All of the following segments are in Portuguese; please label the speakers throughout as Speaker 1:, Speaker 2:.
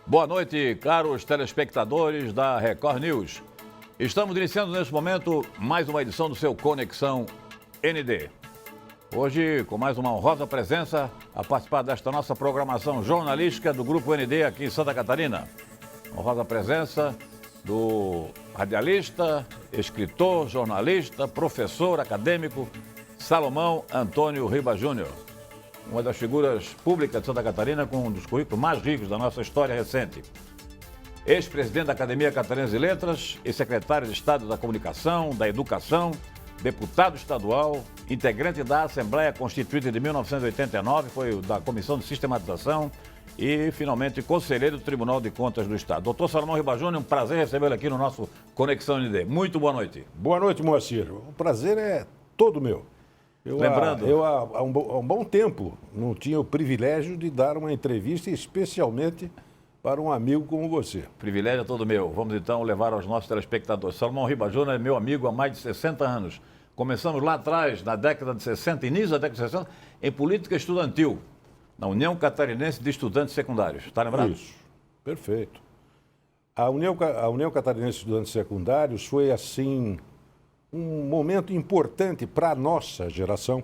Speaker 1: Boa noite, caros telespectadores da Record News. Estamos iniciando neste momento mais uma edição do seu Conexão ND. Hoje, com mais uma honrosa presença a participar desta nossa programação jornalística do Grupo ND aqui em Santa Catarina. Honrosa presença do radialista, escritor, jornalista, professor, acadêmico, Salomão Antônio Ribas Júnior. Uma das figuras públicas de Santa Catarina com um dos currículos mais ricos da nossa história recente. Ex-presidente da Academia Catarinense de Letras e secretário de Estado da Comunicação, da Educação, deputado estadual, integrante da Assembleia Constituinte de 1989, foi da Comissão de Sistematização e, finalmente, conselheiro do Tribunal de Contas do Estado. Doutor Salomão Ribas Júnior, um prazer recebê-lo aqui no nosso Conexão ND. Muito boa noite.
Speaker 2: Boa noite, Moacir. O prazer é todo meu. Eu há um bom tempo não tinha o privilégio de dar uma entrevista, especialmente para um amigo como você.
Speaker 1: Privilégio é todo meu. Vamos então levar aos nossos telespectadores. Salomão Ribas Júnior é meu amigo há mais de 60 anos. Começamos lá atrás, na década de 60, início da década de 60, em política estudantil, na União Catarinense de Estudantes Secundários. Está lembrado?
Speaker 2: Isso, perfeito. A União Catarinense de Estudantes Secundários foi, assim, um momento importante para a nossa geração,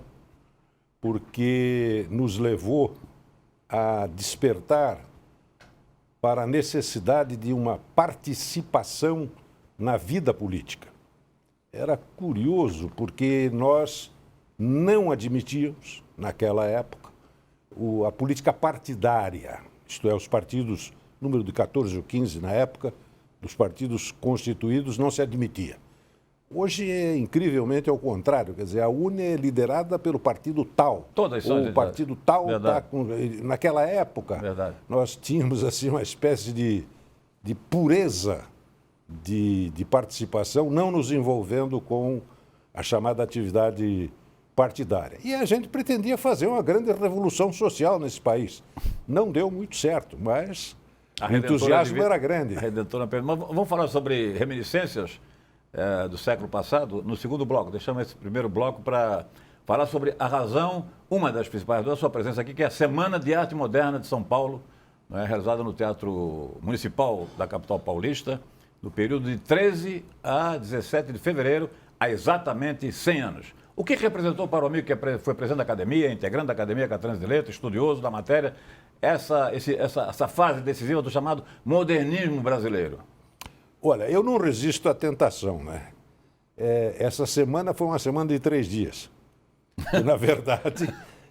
Speaker 2: porque nos levou a despertar para a necessidade de uma participação na vida política. Era curioso, porque nós não admitíamos, naquela época, a política partidária, isto é, os partidos, número de 14 ou 15 na época, dos partidos constituídos, não se admitia. Hoje, incrivelmente, é o contrário. Quer dizer, a UNE é liderada pelo partido tal.
Speaker 1: Todas são.
Speaker 2: O partido tal está com... Naquela época,
Speaker 1: Verdade.
Speaker 2: Nós tínhamos assim, uma espécie de pureza de participação, não nos envolvendo com a chamada atividade partidária. E a gente pretendia fazer uma grande revolução social nesse país. Não deu muito certo, mas o entusiasmo era grande.
Speaker 1: A Redentora... Mas vamos falar sobre reminiscências do século passado, no segundo bloco. Deixamos esse primeiro bloco para falar sobre a razão, uma das principais da sua presença aqui, que é a Semana de Arte Moderna de São Paulo, realizada no Teatro Municipal da capital paulista, no período de 13 a 17 de fevereiro, há exatamente 100 anos. O que representou para o amigo que foi presidente da academia, integrante da Academia Catarinense de Letras, estudioso da matéria, essa fase decisiva do chamado modernismo brasileiro?
Speaker 2: Olha, eu não resisto à tentação, né? Essa semana foi uma semana de 3 dias. E, na verdade,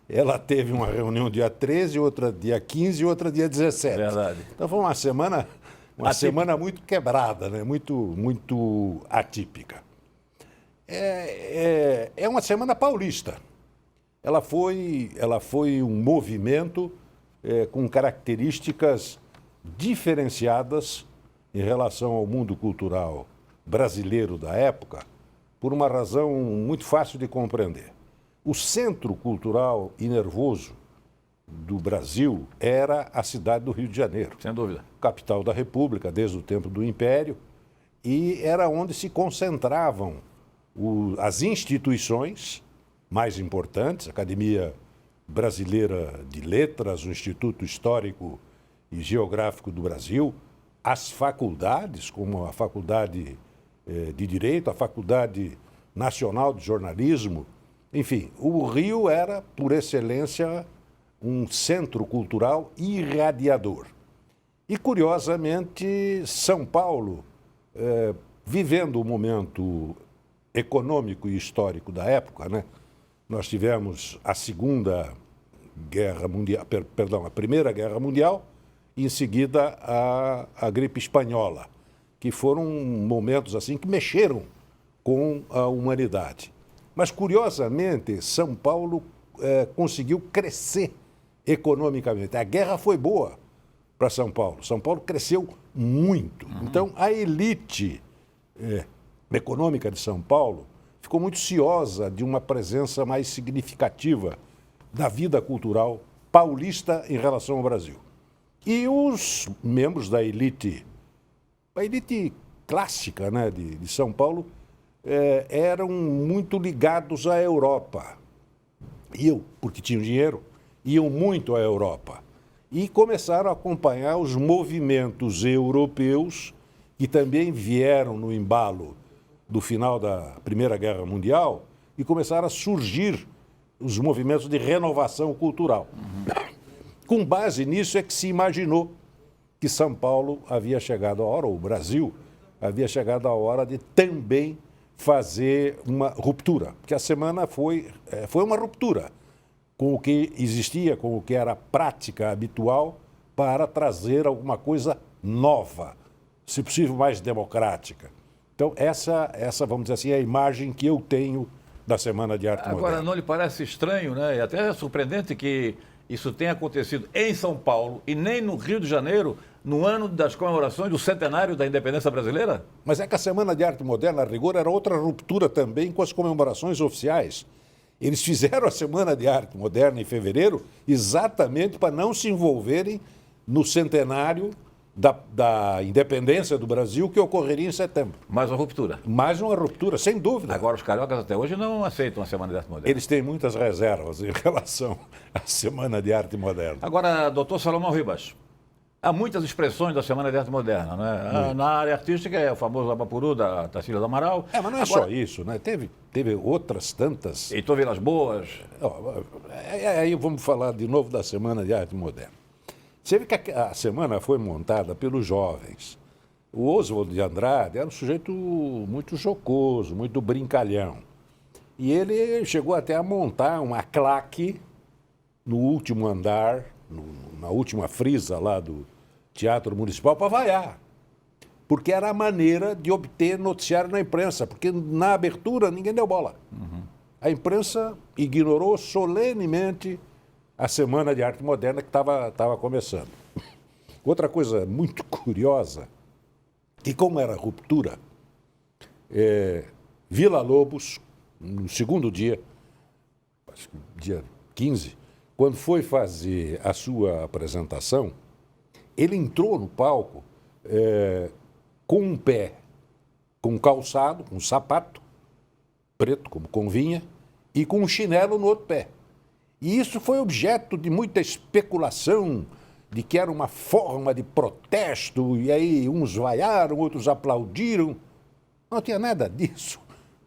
Speaker 2: ela teve uma reunião dia 13, outra dia 15 e outra dia 17.
Speaker 1: Verdade.
Speaker 2: Então foi uma semana muito quebrada, né? Muito atípica. É uma semana paulista. Ela foi um movimento com características diferenciadas em relação ao mundo cultural brasileiro da época, por uma razão muito fácil de compreender. O centro cultural e nervoso do Brasil era a cidade do Rio de Janeiro.
Speaker 1: Sem dúvida.
Speaker 2: Capital da República, desde o tempo do Império, e era onde se concentravam as instituições mais importantes, a Academia Brasileira de Letras, o Instituto Histórico e Geográfico do Brasil, as faculdades, como a Faculdade de Direito, a Faculdade Nacional de Jornalismo, enfim, o Rio era, por excelência, um centro cultural irradiador. E, curiosamente, São Paulo, vivendo o momento econômico e histórico da época, né? Nós tivemos a Primeira Guerra Mundial, e em seguida a gripe espanhola, que foram momentos assim que mexeram com a humanidade. Mas, curiosamente, São Paulo conseguiu crescer economicamente. A guerra foi boa para São Paulo. São Paulo cresceu muito. Então, a elite econômica de São Paulo ficou muito ciosa de uma presença mais significativa da vida cultural paulista em relação ao Brasil. E os membros da elite, a elite clássica, né, de São Paulo, eram muito ligados à Europa. Porque tinham dinheiro, iam muito à Europa. e começaram a acompanhar os movimentos europeus que também vieram no embalo do final da Primeira Guerra Mundial e começaram a surgir os movimentos de renovação cultural. Com base nisso é que se imaginou que São Paulo havia chegado a hora, ou o Brasil havia chegado a hora de também fazer uma ruptura. Porque a semana foi uma ruptura com o que existia, com o que era a prática habitual, para trazer alguma coisa nova, se possível mais democrática. Então, essa vamos dizer assim, é a imagem que eu tenho da Semana de Arte Moderna.
Speaker 1: Agora, não lhe parece estranho, né? E até surpreendente que isso tenha acontecido em São Paulo e nem no Rio de Janeiro, no ano das comemorações do centenário da independência brasileira?
Speaker 2: Mas é que a Semana de Arte Moderna, a rigor, era outra ruptura também com as comemorações oficiais. Eles fizeram a Semana de Arte Moderna em fevereiro exatamente para não se envolverem no centenário da independência do Brasil, que ocorreria em setembro.
Speaker 1: Mais uma ruptura.
Speaker 2: Mais uma ruptura, sem dúvida.
Speaker 1: Agora, os cariocas até hoje não aceitam a Semana de Arte Moderna.
Speaker 2: Eles têm muitas reservas em relação à Semana de Arte Moderna.
Speaker 1: Agora, doutor Salomão Ribas, há muitas expressões da Semana de Arte Moderna, né? Na área artística é o famoso Abapuru da Tarsila do Amaral.
Speaker 2: Mas não é só isso, né? Teve outras tantas.
Speaker 1: Heitor Vilas Boas.
Speaker 2: Aí vamos falar de novo da Semana de Arte Moderna. Você vê que a semana foi montada pelos jovens. O Oswald de Andrade era um sujeito muito jocoso, muito brincalhão. E ele chegou até a montar uma claque no último andar, na última frisa lá do Teatro Municipal, para vaiar. Porque era a maneira de obter noticiário na imprensa, porque na abertura ninguém deu bola. A imprensa ignorou solenemente a Semana de Arte Moderna que estava começando. Outra coisa muito curiosa, que como era ruptura, Villa-Lobos, no segundo dia, acho que dia 15, quando foi fazer a sua apresentação, ele entrou no palco com um pé, com um calçado, um sapato preto, como convinha, e com um chinelo no outro pé. E isso foi objeto de muita especulação, de que era uma forma de protesto, e aí uns vaiaram, outros aplaudiram. Não tinha nada disso.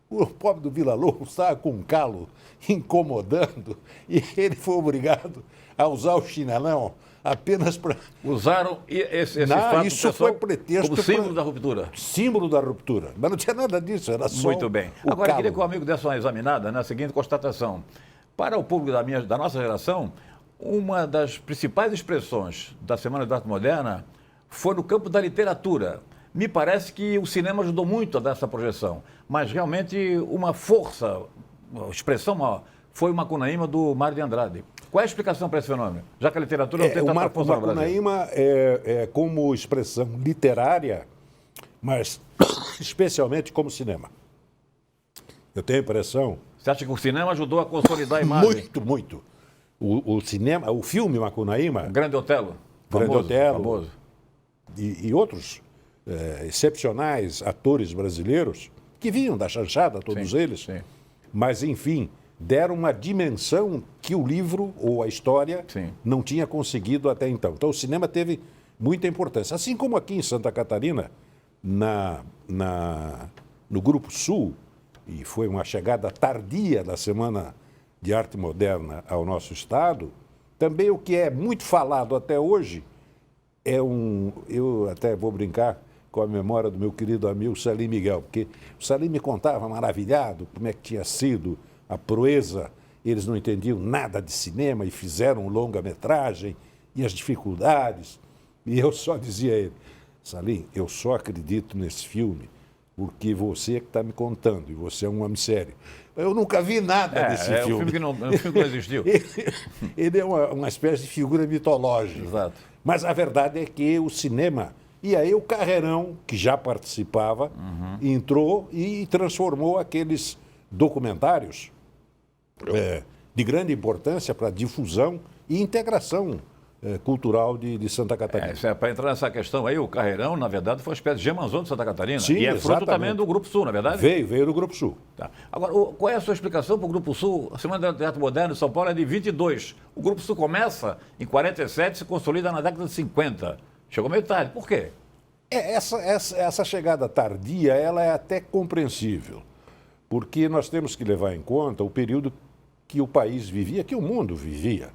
Speaker 2: O pobre do Villa-Lobos estava com um calo incomodando, e ele foi obrigado a usar o chinelão apenas para...
Speaker 1: Usaram esse fato
Speaker 2: isso foi pretexto
Speaker 1: como símbolo da ruptura.
Speaker 2: Símbolo da ruptura. Mas não tinha nada disso, era só
Speaker 1: Muito bem. Agora, eu queria que o amigo desse uma examinada na seguinte constatação. Para o público da nossa geração, uma das principais expressões da Semana de Arte Moderna foi no campo da literatura. Me parece que o cinema ajudou muito a dar essa projeção, mas realmente uma força, uma expressão foi o Macunaíma do Mário de Andrade. Qual é a explicação para esse fenômeno? Já que a literatura não tem tanta força no Brasil.
Speaker 2: O Macunaíma como expressão literária, mas especialmente como cinema. Eu tenho a impressão...
Speaker 1: Você acha que o cinema ajudou a consolidar a imagem?
Speaker 2: Muito, muito. O cinema, o filme Macunaíma...
Speaker 1: Grande Otelo.
Speaker 2: Grande Otelo. E outros excepcionais atores brasileiros que vinham da chanchada, todos eles.
Speaker 1: Sim.
Speaker 2: Mas, enfim, deram uma dimensão que o livro ou a história não tinha conseguido até então. Então, o cinema teve muita importância. Assim como aqui em Santa Catarina, no Grupo Sul, e foi uma chegada tardia da Semana de Arte Moderna ao nosso estado, também o que é muito falado até hoje eu até vou brincar com a memória do meu querido amigo Salim Miguel, porque o Salim me contava maravilhado como é que tinha sido a proeza, eles não entendiam nada de cinema e fizeram longa-metragem e as dificuldades, e eu só dizia a ele, Salim, eu só acredito nesse filme porque você é que está me contando, e você é um homem sério. Eu nunca vi nada desse filme.
Speaker 1: Um filme que não existiu.
Speaker 2: Ele é uma espécie de figura mitológica.
Speaker 1: Exato.
Speaker 2: Mas a verdade é que o cinema... E aí o Carreirão, que já participava, entrou e transformou aqueles documentários de grande importância para difusão e integração cultural de Santa Catarina.
Speaker 1: Para entrar nessa questão aí, o Carreirão, na verdade, foi uma espécie de Gemanzão de Santa Catarina.
Speaker 2: Sim,
Speaker 1: e é fruto
Speaker 2: exatamente.
Speaker 1: também do Grupo Sul, na verdade?
Speaker 2: Veio do Grupo Sul.
Speaker 1: Tá. Agora, qual é a sua explicação para o Grupo Sul? A Semana do Teatro Moderno de São Paulo é de 22. O Grupo Sul começa em 47 e se consolida na década de 50. Chegou meio tarde. Por quê?
Speaker 2: Essa chegada tardia, ela é até compreensível, porque nós temos que levar em conta o período que o país vivia, que o mundo vivia.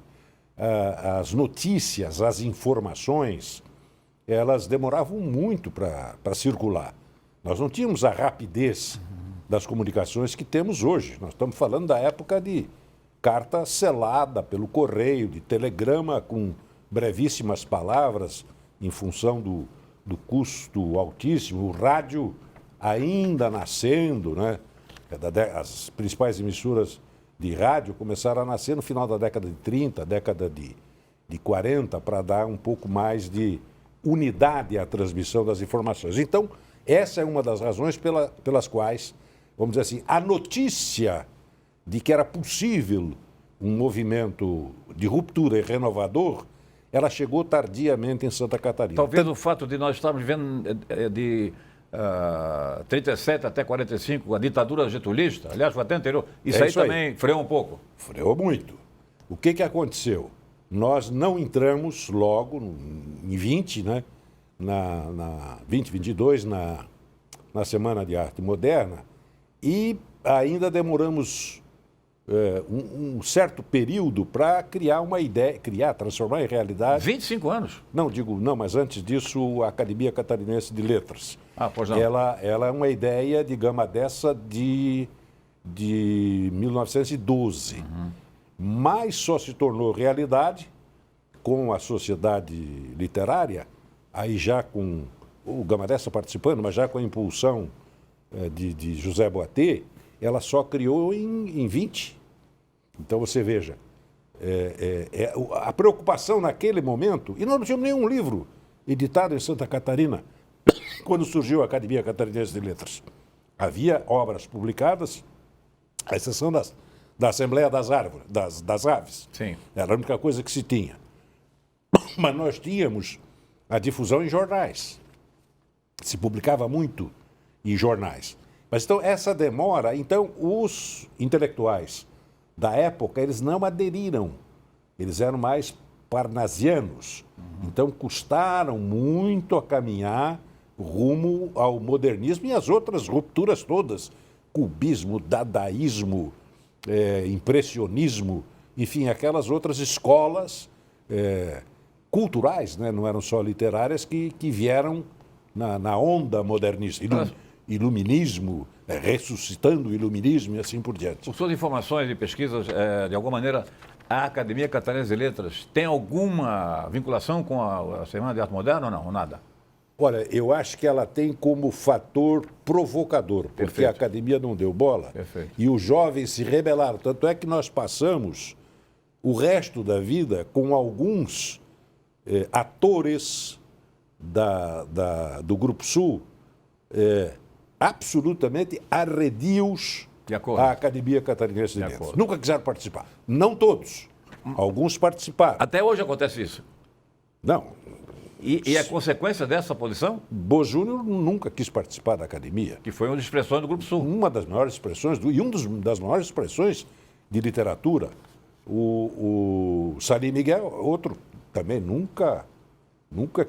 Speaker 2: As notícias, as informações, elas demoravam muito para circular. Nós não tínhamos a rapidez das comunicações que temos hoje. Nós estamos falando da época de carta selada pelo correio, de telegrama com brevíssimas palavras, em função do custo altíssimo, o rádio ainda nascendo, né? As principais emissoras de rádio começaram a nascer no final da década de 30, década de 40, para dar um pouco mais de unidade à transmissão das informações. Então, essa é uma das razões pelas quais, vamos dizer assim, a notícia de que era possível um movimento de ruptura e renovador, ela chegou tardiamente em Santa Catarina.
Speaker 1: Talvez o fato de nós estarmos vivendo de 37 até 45, a ditadura getulista, aliás, foi até anterior, isso aí também freou um pouco.
Speaker 2: Freou muito. O que aconteceu? Nós não entramos logo em 20, né? Na 2022, na Semana de Arte Moderna, e ainda demoramos um certo período para criar uma ideia, transformar em realidade.
Speaker 1: 25 anos?
Speaker 2: Não, mas antes disso, a Academia Catarinense de Letras.
Speaker 1: Pois não.
Speaker 2: Ela é uma ideia, digamos, dessa de 1912. Mas só se tornou realidade com a Sociedade Literária, aí já com o Gama Dessa participando, mas já com a impulsão de José Boatê, ela só criou em 20. Então você veja, a preocupação naquele momento, e nós não tínhamos nenhum livro editado em Santa Catarina quando surgiu a Academia Catarinense de Letras. Havia obras publicadas, à exceção da Assembleia das Árvores, das Aves.
Speaker 1: Sim.
Speaker 2: Era a única coisa que se tinha. Mas nós tínhamos a difusão em jornais. Se publicava muito em jornais. Mas então essa demora, então os intelectuais da época, eles não aderiram. Eles eram mais parnasianos. Então custaram muito a caminhar rumo ao modernismo e às outras rupturas todas. Cubismo, dadaísmo, impressionismo, enfim, aquelas outras escolas culturais, né? Não eram só literárias, que vieram na onda modernista. Iluminismo, ressuscitando o iluminismo e assim por diante.
Speaker 1: Por suas informações e pesquisas, de alguma maneira, a Academia Catarinense de Letras tem alguma vinculação com a Semana de Arte Moderna ou não? Ou nada?
Speaker 2: Olha, eu acho que ela tem como fator provocador, porque
Speaker 1: Perfeito.
Speaker 2: a academia não deu bola.
Speaker 1: Perfeito.
Speaker 2: E os jovens se rebelaram. Tanto é que nós passamos o resto da vida com alguns atores do Grupo Sul absolutamente arredios à Academia Catarinense de Letras. Nunca quiseram participar. Não todos. Alguns participaram.
Speaker 1: Até hoje acontece isso?
Speaker 2: Não.
Speaker 1: E é consequência dessa posição?
Speaker 2: Bo Júnior nunca quis participar da academia.
Speaker 1: Que foi uma das expressões do Grupo Sul.
Speaker 2: Uma das maiores expressões, das maiores expressões de literatura. O Salim Miguel, outro, também nunca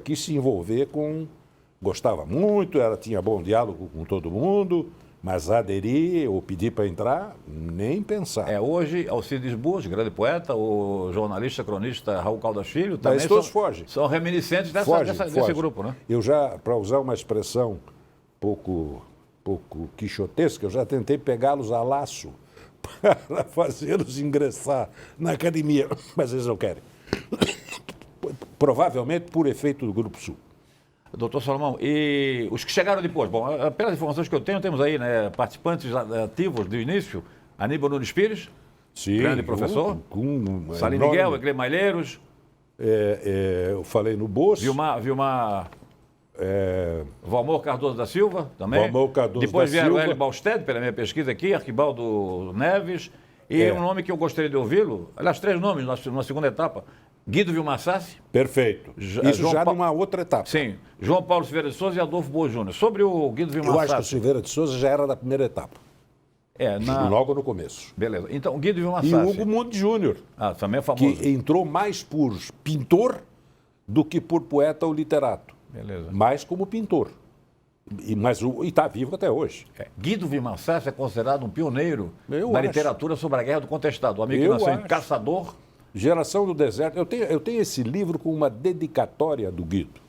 Speaker 2: quis se envolver com... Gostava muito, tinha bom diálogo com todo mundo, mas aderir ou pedir para entrar, nem pensar.
Speaker 1: Hoje, Alcides Burros, grande poeta, o jornalista, cronista Raul Caldas Filho, também
Speaker 2: mas todos fogem.
Speaker 1: São reminiscentes desse grupo, né?
Speaker 2: Eu já, para usar uma expressão pouco quixotesca, eu já tentei pegá-los a laço para fazê-los ingressar na academia, mas eles não querem. Provavelmente por efeito do Grupo Sul.
Speaker 1: Doutor Salomão, e os que chegaram depois? Bom, pelas informações que eu tenho, temos aí, né, participantes ativos do início, Aníbal Nunes Pires,
Speaker 2: sim,
Speaker 1: grande professor, Salim Miguel, Eglê Malheiros,
Speaker 2: eu falei no Bolso.
Speaker 1: Vilmar Valmor Cardoso da Silva, também.
Speaker 2: Valmor Cardoso
Speaker 1: depois
Speaker 2: da
Speaker 1: vieram
Speaker 2: Silva.
Speaker 1: o Hélio Balsted, pela minha pesquisa aqui, Arquibaldo Neves, e um nome que eu gostaria de ouvi-lo, aliás, 3 nomes na segunda etapa, Guido Vilmar Sassi.
Speaker 2: Perfeito. Isso
Speaker 1: João
Speaker 2: já
Speaker 1: Pa-
Speaker 2: numa outra etapa.
Speaker 1: Sim. João Paulo Silveira de Souza e Adolfo Boa Júnior. Sobre o Guido Vilmar
Speaker 2: Eu acho que o
Speaker 1: Sassi.
Speaker 2: Silveira de Souza já era da primeira etapa, logo no começo.
Speaker 1: Beleza. Então, Guido Vilmar
Speaker 2: E
Speaker 1: Sassi.
Speaker 2: o Hugo Mundi Júnior,
Speaker 1: Ah, também é famoso.
Speaker 2: que entrou mais por pintor do que por poeta ou literato.
Speaker 1: Beleza.
Speaker 2: Mais como pintor. E está vivo até hoje.
Speaker 1: Guido Vilmar Sassi é considerado um pioneiro
Speaker 2: Eu
Speaker 1: da
Speaker 2: acho.
Speaker 1: literatura sobre a Guerra do Contestado. O amigo que
Speaker 2: Eu
Speaker 1: nasceu em
Speaker 2: acho.
Speaker 1: Caçador.
Speaker 2: Geração do Deserto. Eu tenho esse livro com uma dedicatória do Guido.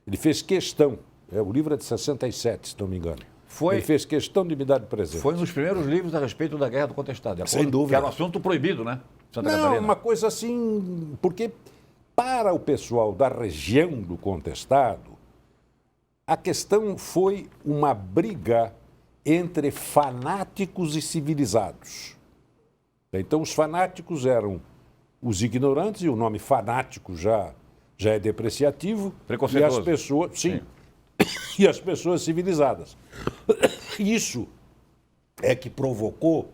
Speaker 2: Ele fez questão. O livro é de 67, se não me engano. Ele fez questão de me dar de presente.
Speaker 1: Foi um dos primeiros livros a respeito da Guerra do Contestado. de acordo-
Speaker 2: Sem dúvida.
Speaker 1: Que era um assunto proibido, né? Santa
Speaker 2: Não,
Speaker 1: Catarina.
Speaker 2: uma coisa assim, porque para o pessoal da região do Contestado, a questão foi uma briga entre fanáticos e civilizados. Então, os fanáticos eram os ignorantes, e o nome fanático já é depreciativo, e
Speaker 1: Preconceituoso.
Speaker 2: as pessoas, sim, e as pessoas civilizadas. Isso é que provocou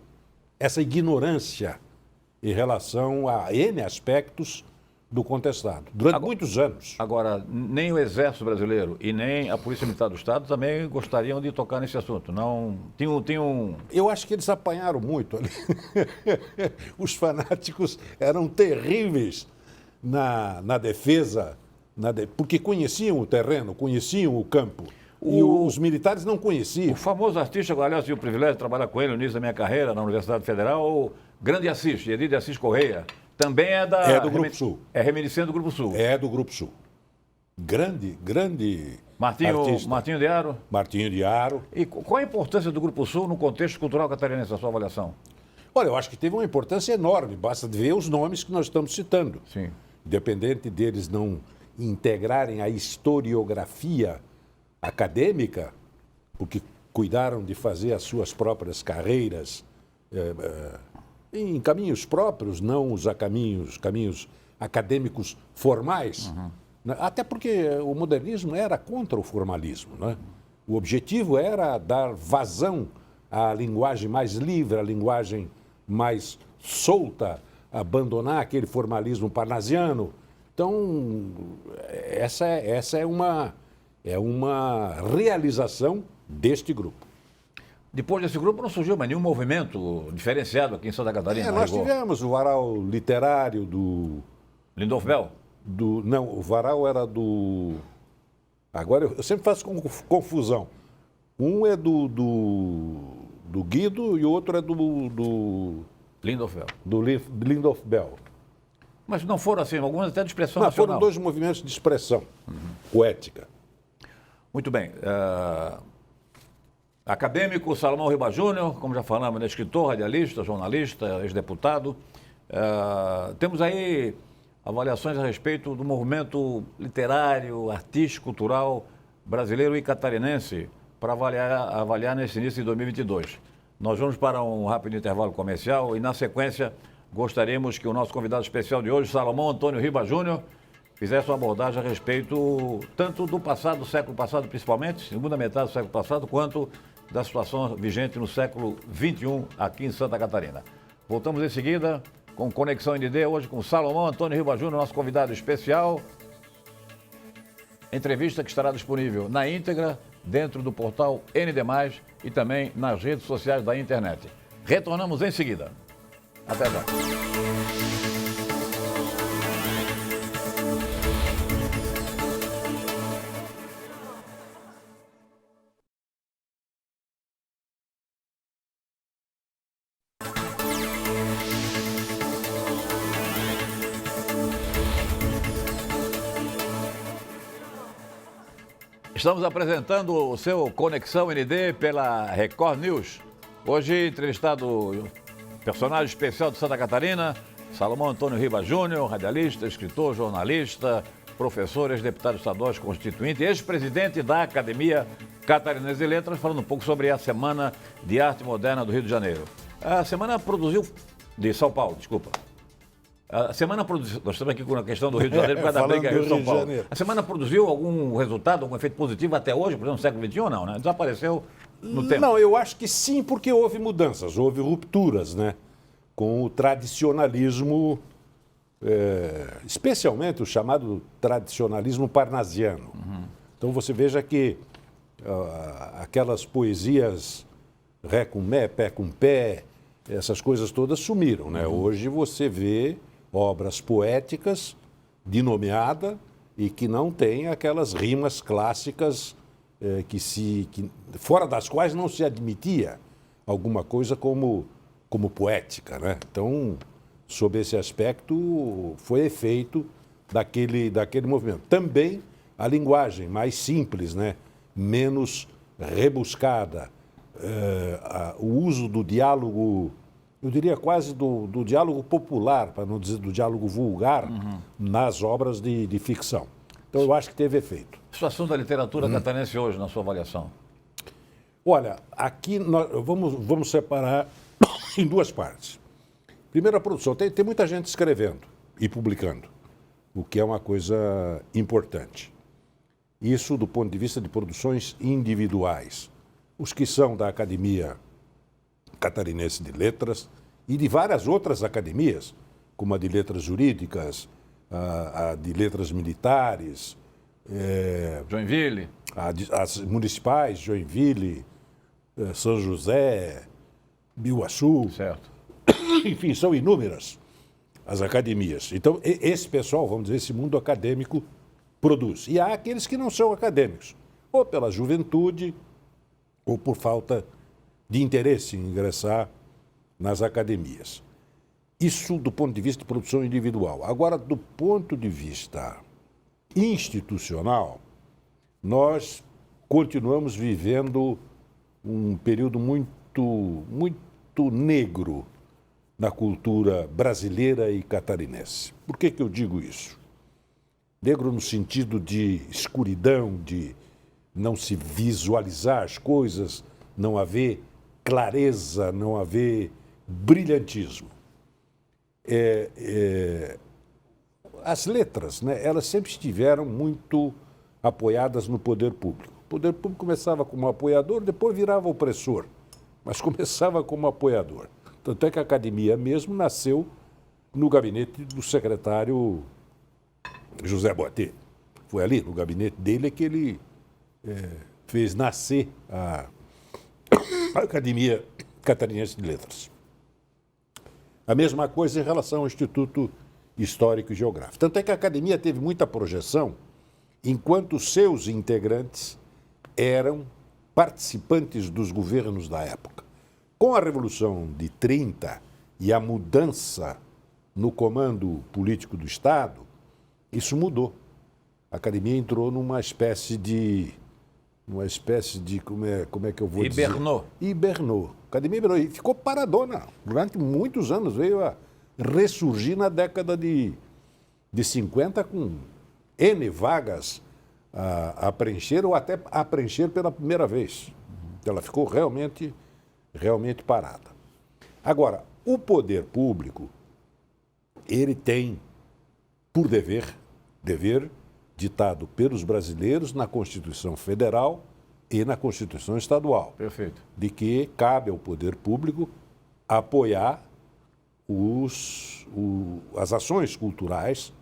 Speaker 2: essa ignorância em relação a N aspectos do contestado, durante muitos anos.
Speaker 1: Agora, nem o Exército Brasileiro e nem a Polícia Militar do Estado também gostariam de tocar nesse assunto. Não, tinha um...
Speaker 2: Eu acho que eles apanharam muito ali. Os fanáticos eram terríveis na defesa, porque conheciam o terreno, conheciam o campo. E os militares não conheciam.
Speaker 1: O famoso artista, aliás, tive o privilégio de trabalhar com ele no início da minha carreira na Universidade Federal, o grande Assis, Edir de Assis Correia, também é
Speaker 2: do Grupo Sul.
Speaker 1: É reminiscente do Grupo Sul.
Speaker 2: É do Grupo Sul. Grande artista.
Speaker 1: Martinho de Aro.
Speaker 2: Martinho de Aro.
Speaker 1: E qual a importância do Grupo Sul no contexto cultural catarinense, na sua avaliação?
Speaker 2: Olha, eu acho que teve uma importância enorme, basta ver os nomes que nós estamos citando.
Speaker 1: Sim.
Speaker 2: Independente deles não integrarem a historiografia acadêmica, porque cuidaram de fazer as suas próprias carreiras em caminhos próprios, não os caminhos acadêmicos formais. Né? Até porque o modernismo era contra o formalismo. Né? O objetivo era dar vazão à linguagem mais livre, à linguagem mais solta, abandonar aquele formalismo parnasiano. Então, essa é uma realização deste grupo.
Speaker 1: Depois desse grupo não surgiu mais nenhum movimento diferenciado aqui em Santa Catarina.
Speaker 2: Nós tivemos o varal literário do...
Speaker 1: Lindolfo Bell?
Speaker 2: Não, o varal era do... Agora, eu sempre faço confusão. Um é do Guido e o outro é do
Speaker 1: Lindolfo Bell.
Speaker 2: do Lindolfo Bell.
Speaker 1: Mas não foram assim, algumas até de expressão
Speaker 2: Não,
Speaker 1: nacional.
Speaker 2: foram dois movimentos de expressão poética.
Speaker 1: Muito bem. Acadêmico, Salomão Riba Júnior, como já falamos, né, escritor, radialista, jornalista, ex-deputado. Temos aí avaliações a respeito do movimento literário, artístico, cultural brasileiro e catarinense para avaliar nesse início de 2022. Nós vamos para um rápido intervalo comercial e, na sequência, gostaríamos que o nosso convidado especial de hoje, Salomão Antônio Riba Júnior, fizesse uma abordagem a respeito tanto do passado, do século passado principalmente, segunda metade do século passado, quanto da situação vigente no século XXI aqui em Santa Catarina. Voltamos em seguida com Conexão ND, hoje com Salomão Antônio Riba Júnior, nosso convidado especial. Entrevista que estará disponível na íntegra, dentro do portal ND+, e também nas redes sociais da internet. Retornamos em seguida. Até já. Estamos apresentando o seu Conexão ND pela Record News. Hoje, entrevistado personagem especial de Santa Catarina, Salomão Antônio Riba Júnior, radialista, escritor, jornalista, professor, ex-deputado estadual constituinte, ex-presidente da Academia Catarinense de Letras, falando um pouco sobre a Semana de Arte Moderna do Rio de Janeiro. A semana produziu... de São Paulo, desculpa. A semana produziu... Nós estamos aqui com a questão do Rio de Janeiro, por causa da briga Rio-São Paulo. A semana produziu algum resultado, algum efeito positivo até hoje, por exemplo, no século XXI ou não, né? Desapareceu no tempo.
Speaker 2: Não, eu acho que sim, porque houve mudanças, houve rupturas, né? Com o tradicionalismo especialmente o chamado tradicionalismo parnasiano. Então você veja que aquelas poesias ré com mé, pé com pé, essas coisas todas sumiram, né? Hoje você vê obras poéticas de nomeada e que não tem aquelas rimas clássicas fora das quais não se admitia alguma coisa como poética, né? Então, sob esse aspecto, foi efeito daquele movimento. Também a linguagem mais simples, né? Menos rebuscada, o uso do diálogo, eu diria quase do diálogo popular, para não dizer do diálogo vulgar, nas obras de ficção. Então, eu acho que teve efeito.
Speaker 1: A situação da literatura catarinense hoje, na sua avaliação?
Speaker 2: Olha, aqui nós vamos separar em duas partes. Primeiro, a produção. Tem muita gente escrevendo e publicando, o que é uma coisa importante. Isso do ponto de vista de produções individuais. Os que são da Academia Catarinense de Letras e de várias outras academias, como a de Letras Jurídicas, a de Letras Militares,
Speaker 1: Joinville.
Speaker 2: As municipais, Joinville, São José, Biuaçu.
Speaker 1: Certo.
Speaker 2: Enfim, são inúmeras as academias. Então, esse pessoal, vamos dizer, esse mundo acadêmico produz. E há aqueles que não são acadêmicos, ou pela juventude, ou por falta de interesse em ingressar nas academias. Isso do ponto de vista de produção individual. Agora, do ponto de vista institucional, nós continuamos vivendo um período muito negro na cultura brasileira e catarinense. Por que eu digo isso? Negro no sentido de escuridão, de não se visualizar as coisas, não haver clareza, não haver brilhantismo. As letras, né, elas sempre estiveram muito apoiadas no poder público. O poder público começava como apoiador, depois virava opressor, mas começava como apoiador. Tanto é que a academia mesmo nasceu no gabinete do secretário José Boatê. Foi ali, no gabinete dele, que ele fez nascer a Academia Catarinense de Letras. A mesma coisa em relação ao Instituto Histórico e Geográfico. Tanto é que a academia teve muita projeção, enquanto seus integrantes eram participantes dos governos da época. Com a Revolução de 30 e a mudança no comando político do Estado, isso mudou. A academia entrou numa espécie de como é que eu vou dizer? Hibernou. A academia hibernou e ficou paradona. Durante muitos anos veio a ressurgir na década de 50 com N vagas a preencher ou até a preencher pela primeira vez. Ela ficou realmente parada. Agora, o poder público, ele tem por dever ditado pelos brasileiros na Constituição Federal e na Constituição Estadual.
Speaker 1: Perfeito.
Speaker 2: De que cabe ao poder público apoiar as ações culturais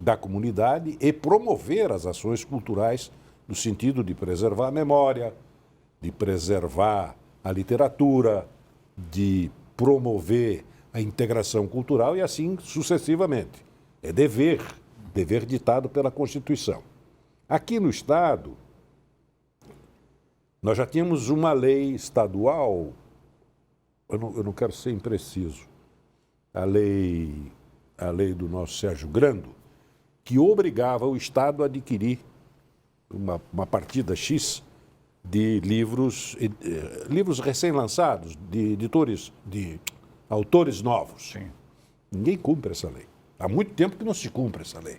Speaker 2: da comunidade e promover as ações culturais no sentido de preservar a memória, de preservar a literatura, de promover a integração cultural e assim sucessivamente. É dever ditado pela Constituição. Aqui no Estado, nós já tínhamos uma lei estadual, eu não quero ser impreciso, a lei do nosso Sérgio Grando, que obrigava o Estado a adquirir uma partida X de livros recém-lançados, de editores, de autores novos.
Speaker 1: Sim.
Speaker 2: Ninguém cumpre essa lei. Há muito tempo que não se cumpre essa lei.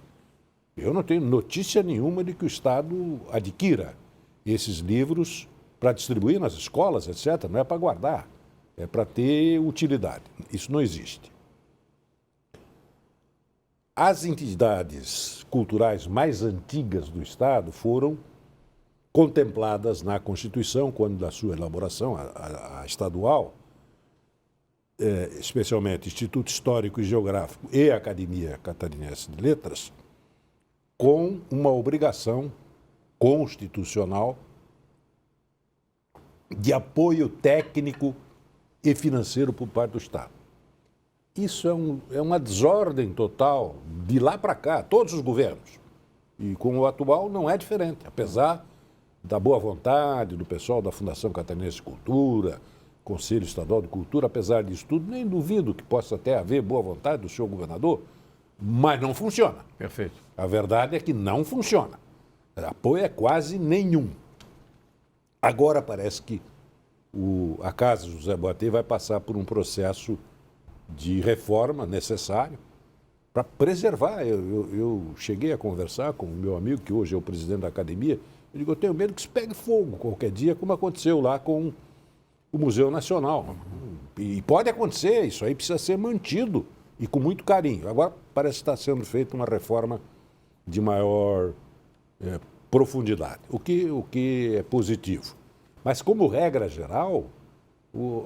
Speaker 2: Eu não tenho notícia nenhuma de que o Estado adquira esses livros para distribuir nas escolas, etc. Não é para guardar, é para ter utilidade. Isso não existe. As entidades culturais mais antigas do Estado foram contempladas na Constituição, quando da sua elaboração, a estadual, especialmente Instituto Histórico e Geográfico e Academia Catarinense de Letras, com uma obrigação constitucional de apoio técnico e financeiro por parte do Estado. Isso é uma desordem total de lá para cá, todos os governos. E com o atual não é diferente, apesar da boa vontade do pessoal da Fundação Catarinense de Cultura, Conselho Estadual de Cultura, apesar disso tudo, nem duvido que possa até haver boa vontade do senhor governador, mas não funciona.
Speaker 1: Perfeito.
Speaker 2: A verdade é que não funciona. O apoio é quase nenhum. Agora parece que a Casa José Boatê vai passar por um processo de reforma necessário para preservar. Eu cheguei a conversar com o meu amigo, que hoje é o presidente da academia, eu digo, eu tenho medo que isso pegue fogo qualquer dia, como aconteceu lá com o Museu Nacional. E pode acontecer, isso aí precisa ser mantido e com muito carinho. Agora parece que está sendo feita uma reforma de maior profundidade, o que é positivo. Mas como regra geral,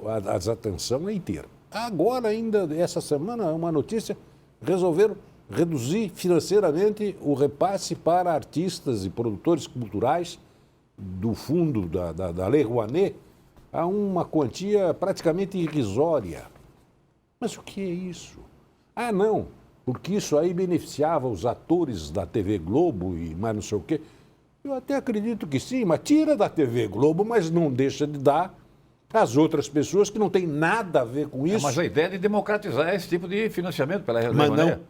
Speaker 2: a desatenção é inteira. Agora ainda, essa semana, uma notícia, resolveram reduzir financeiramente o repasse para artistas e produtores culturais do fundo da Lei Rouanet a uma quantia praticamente irrisória. Mas o que é isso? Ah, não, porque isso aí beneficiava os atores da TV Globo e mais não sei o quê. Eu até acredito que sim, mas tira da TV Globo, mas não deixa de dar às outras pessoas que não têm nada a ver com isso.
Speaker 1: Mas a ideia é de democratizar esse tipo de financiamento pela Lei Rouanet.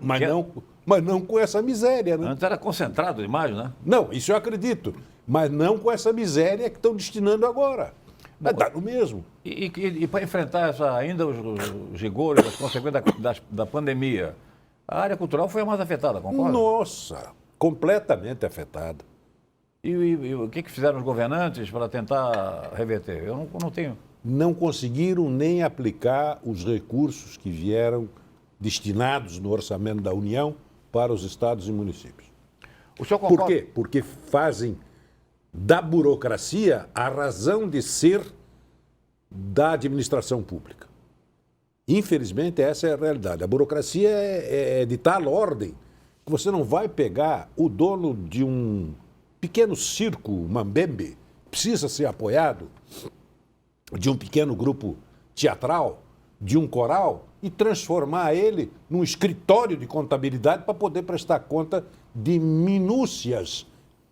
Speaker 2: Mas não com essa miséria, né?
Speaker 1: Antes era concentrado demais, né?
Speaker 2: Não, isso eu acredito. Mas não com essa miséria que estão destinando agora. Vai dar no mesmo.
Speaker 1: E para enfrentar ainda os rigores, as consequências da pandemia, a área cultural foi a mais afetada, concorda?
Speaker 2: Nossa, completamente afetada.
Speaker 1: E o que fizeram os governantes para tentar reverter? Eu não tenho.
Speaker 2: Não conseguiram nem aplicar os recursos que vieram destinados no orçamento da União para os estados e municípios.
Speaker 1: O senhor concorda?
Speaker 2: Por quê? Porque fazem da burocracia a razão de ser da administração pública. Infelizmente, essa é a realidade. A burocracia é de tal ordem que você não vai pegar o dono de um pequeno circo mambembe, precisa ser apoiado, de um pequeno grupo teatral, de um coral, e transformar ele num escritório de contabilidade para poder prestar conta de minúcias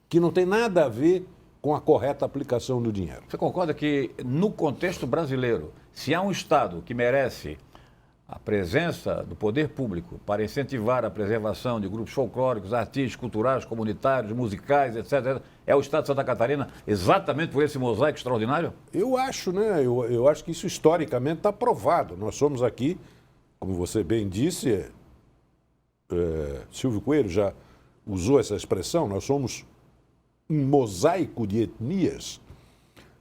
Speaker 2: que não tem nada a ver com a correta aplicação do dinheiro.
Speaker 1: Você concorda que, no contexto brasileiro, se há um Estado que merece a presença do poder público para incentivar a preservação de grupos folclóricos, artísticos, culturais, comunitários, musicais, etc., é o Estado de Santa Catarina, exatamente por esse mosaico extraordinário?
Speaker 2: Eu acho, né? Eu acho que isso historicamente está provado. Nós somos aqui, como você bem disse, Silvio Coelho já usou essa expressão, nós somos um mosaico de etnias,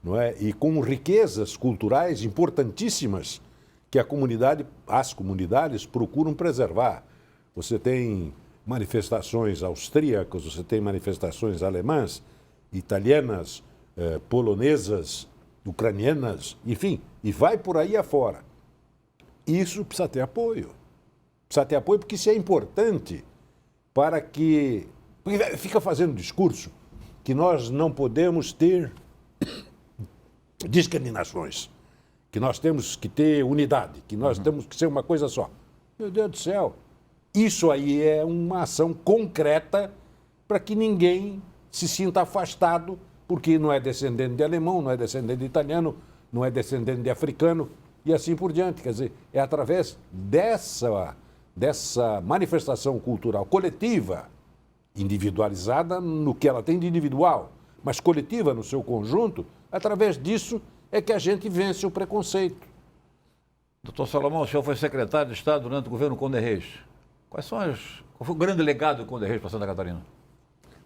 Speaker 2: não é? E com riquezas culturais importantíssimas que as comunidades procuram preservar. Você tem manifestações austríacas, você tem manifestações alemãs, italianas, polonesas, ucranianas, enfim, e vai por aí afora. Isso precisa ter apoio. Precisa ter apoio porque isso é importante para que... Porque fica fazendo discurso que nós não podemos ter discriminações, que nós temos que ter unidade, que nós temos que ser uma coisa só. Meu Deus do céu, isso aí é uma ação concreta para que ninguém se sinta afastado, porque não é descendente de alemão, não é descendente de italiano, não é descendente de africano e assim por diante. Quer dizer, é através dessa manifestação cultural coletiva, individualizada no que ela tem de individual, mas coletiva no seu conjunto, através disso é que a gente vence o preconceito.
Speaker 1: Doutor Salomão, o senhor foi secretário de Estado durante o governo Conde Reis. Qual foi o grande legado do Conde Reis para Santa Catarina?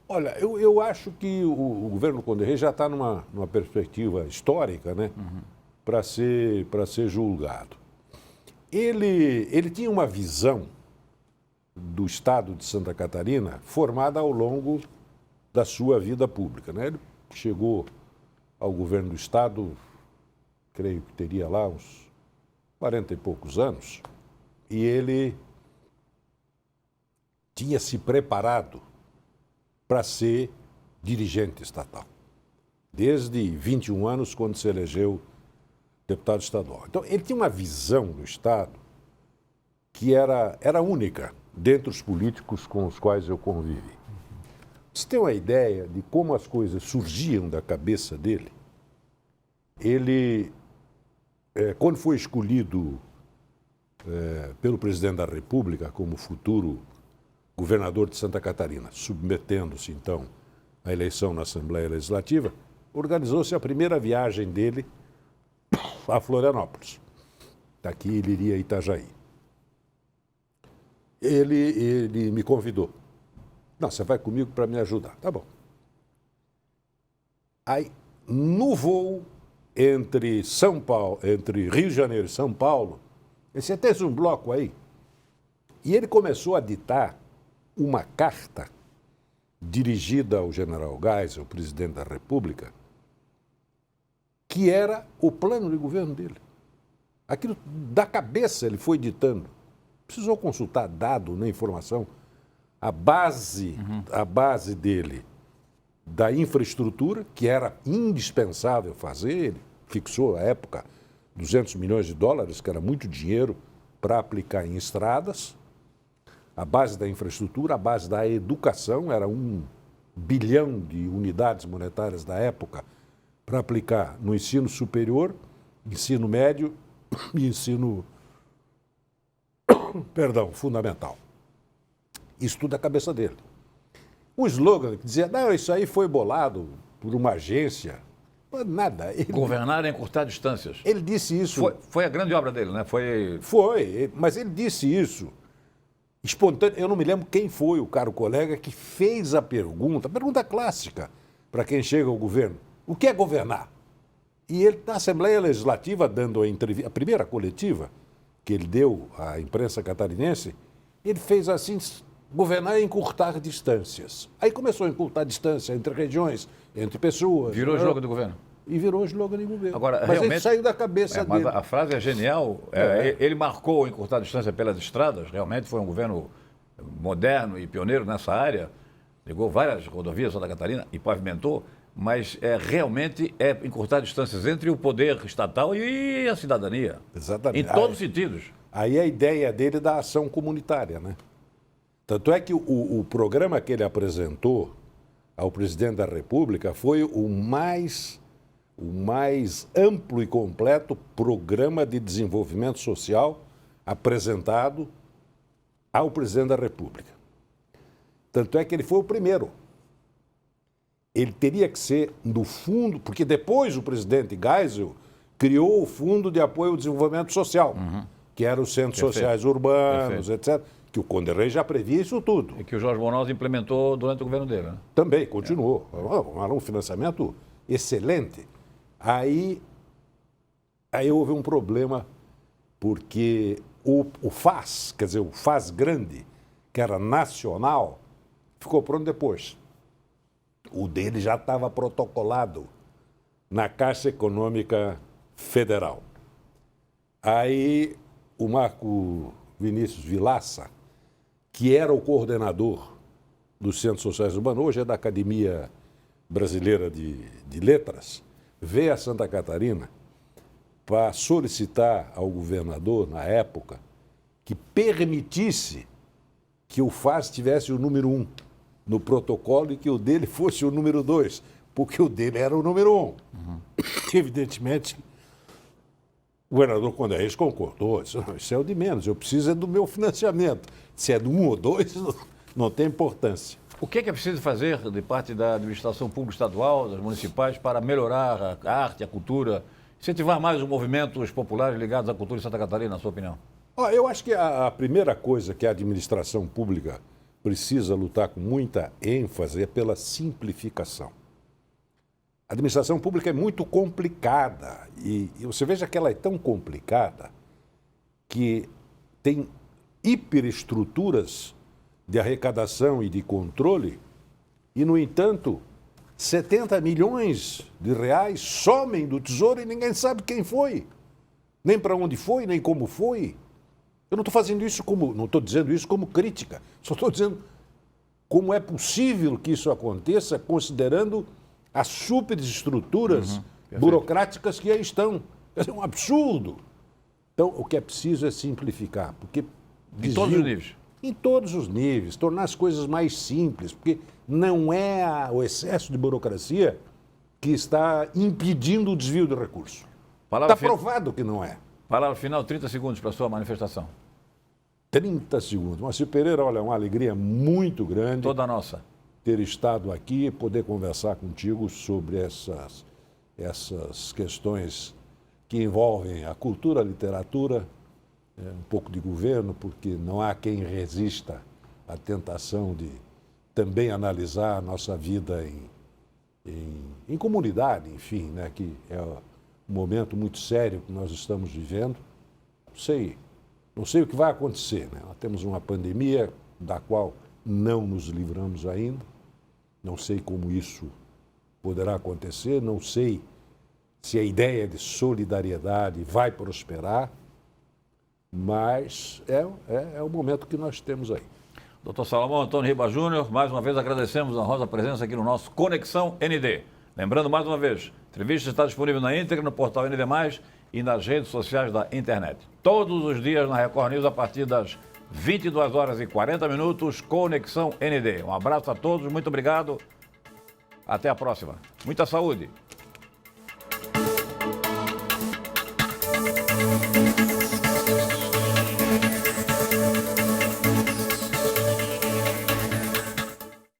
Speaker 2: Olha, eu acho que o governo Conde Reis já está numa perspectiva histórica, né, para ser julgado. Ele tinha uma visão do Estado de Santa Catarina formada ao longo da sua vida pública, né? Ele chegou ao governo do Estado, creio que teria lá uns 40 e poucos anos, e ele tinha se preparado para ser dirigente estatal, desde 21 anos, quando se elegeu deputado estadual. Então, ele tinha uma visão do Estado que era única dentre os políticos com os quais eu convivi. Você tem uma ideia de como as coisas surgiam da cabeça dele? Ele, quando foi escolhido pelo presidente da República como futuro governador de Santa Catarina, submetendo-se, então, à eleição na Assembleia Legislativa, organizou-se a primeira viagem dele a Florianópolis. Daqui ele iria a Itajaí. Ele me convidou. Não, você vai comigo para me ajudar. Tá bom. Aí, no voo entre Rio de Janeiro e São Paulo, ele disse, tem um bloco aí? E ele começou a ditar uma carta dirigida ao general Geisel, o presidente da República, que era o plano de governo dele. Aquilo da cabeça ele foi ditando. Precisou consultar dado, nem informação. A base dele da infraestrutura, que era indispensável fazer, ele fixou, à época, 200 milhões de dólares, que era muito dinheiro para aplicar em estradas. A base da infraestrutura, a base da educação, era 1 bilhão de unidades monetárias da época para aplicar no ensino superior, ensino médio e ensino fundamental. Isso tudo é a cabeça dele. O slogan que dizia, não, isso aí foi bolado por uma agência. Nada.
Speaker 1: Governar é encurtar distâncias.
Speaker 2: Ele disse isso.
Speaker 1: Foi a grande obra dele, né?
Speaker 2: Foi, mas ele disse isso espontâneo. Eu não me lembro quem foi o caro colega que fez a pergunta clássica para quem chega ao governo. O que é governar? E ele, na Assembleia Legislativa, dando a primeira coletiva que ele deu à imprensa catarinense, ele fez assim, governar é encurtar distâncias. Aí começou a encurtar distância entre regiões, entre pessoas.
Speaker 1: Virou jogo do governo.
Speaker 2: E virou slogan de governo.
Speaker 1: Agora,
Speaker 2: mas
Speaker 1: realmente,
Speaker 2: ele saiu da cabeça
Speaker 1: mas
Speaker 2: dele.
Speaker 1: A frase é genial. Ele marcou encurtar a distância pelas estradas. Realmente foi um governo moderno e pioneiro nessa área. Ligou várias rodovias Santa Catarina e pavimentou. Mas realmente é encurtar distâncias entre o poder estatal e a cidadania.
Speaker 2: Exatamente.
Speaker 1: Em todos os sentidos.
Speaker 2: Aí a ideia dele é da ação comunitária, né? Tanto é que o programa que ele apresentou ao presidente da República foi o mais amplo e completo programa de desenvolvimento social apresentado ao presidente da República. Tanto é que ele foi o primeiro. Ele teria que ser no fundo, porque depois o presidente Geisel criou o Fundo de Apoio ao Desenvolvimento Social, que era os centros sociais urbanos, etc., que o Conde Rey já previa isso tudo.
Speaker 1: E que o Jorge Bonoz implementou durante o governo dele, né?
Speaker 2: Também, continuou. Era um financiamento excelente. Aí houve um problema, porque o FAS, quer dizer, o FAS grande, que era nacional, ficou pronto depois. O dele já estava protocolado na Caixa Econômica Federal. Aí o Marco Vinícius Vilaça, que era o coordenador dos Centros Sociais Urbanos, hoje é da Academia Brasileira de Letras, veio a Santa Catarina para solicitar ao governador, na época, que permitisse que o FAS tivesse o número 1 no protocolo e que o dele fosse o número 2, porque o dele era o número 1. Evidentemente, o governador Conde Reis concordou, disse, não, isso é o de menos, eu preciso do meu financiamento. Se é do 1 ou 2, não tem importância.
Speaker 1: O que é preciso fazer de parte da administração pública estadual, das municipais, para melhorar a arte, a cultura, incentivar mais os movimentos populares ligados à cultura de Santa Catarina, na sua opinião?
Speaker 2: Eu acho que a primeira coisa que a administração pública precisa lutar com muita ênfase é pela simplificação. A administração pública é muito complicada e você veja que ela é tão complicada que tem hiperestruturas de arrecadação e de controle e, no entanto, 70 milhões de reais somem do Tesouro e ninguém sabe quem foi. nem para onde foi, nem como foi. Eu não estou fazendo isso não estou dizendo isso como crítica, só estou dizendo como é possível que isso aconteça considerando as superestruturas burocráticas que aí estão. É um absurdo. Então, o que é preciso é simplificar, porque
Speaker 1: Em todos os níveis.
Speaker 2: Em todos os níveis, tornar as coisas mais simples, porque não é o excesso de burocracia que está impedindo o desvio de recursos. Está provado que não é.
Speaker 1: Palavra final, 30 segundos para a sua manifestação.
Speaker 2: 30 segundos. Marcio Pereira, olha, é uma alegria muito grande.
Speaker 1: Toda nossa.
Speaker 2: Ter estado aqui e poder conversar contigo sobre essas questões que envolvem a cultura, a literatura, um pouco de governo, porque não há quem resista à tentação de também analisar a nossa vida em comunidade, enfim, né, que é um momento muito sério que nós estamos vivendo. Não sei o que vai acontecer, né? Nós temos uma pandemia da qual não nos livramos ainda, não sei como isso poderá acontecer, não sei se a ideia de solidariedade vai prosperar, mas é o momento que nós temos aí.
Speaker 1: Dr. Salomão Antônio Riba Júnior, mais uma vez agradecemos a honrosa presença aqui no nosso Conexão ND. Lembrando mais uma vez, a entrevista está disponível na íntegra no portal ND+, e nas redes sociais da internet. Todos os dias na Record News a partir das 22h40, Conexão ND. Um abraço a todos, muito obrigado. Até a próxima. Muita saúde.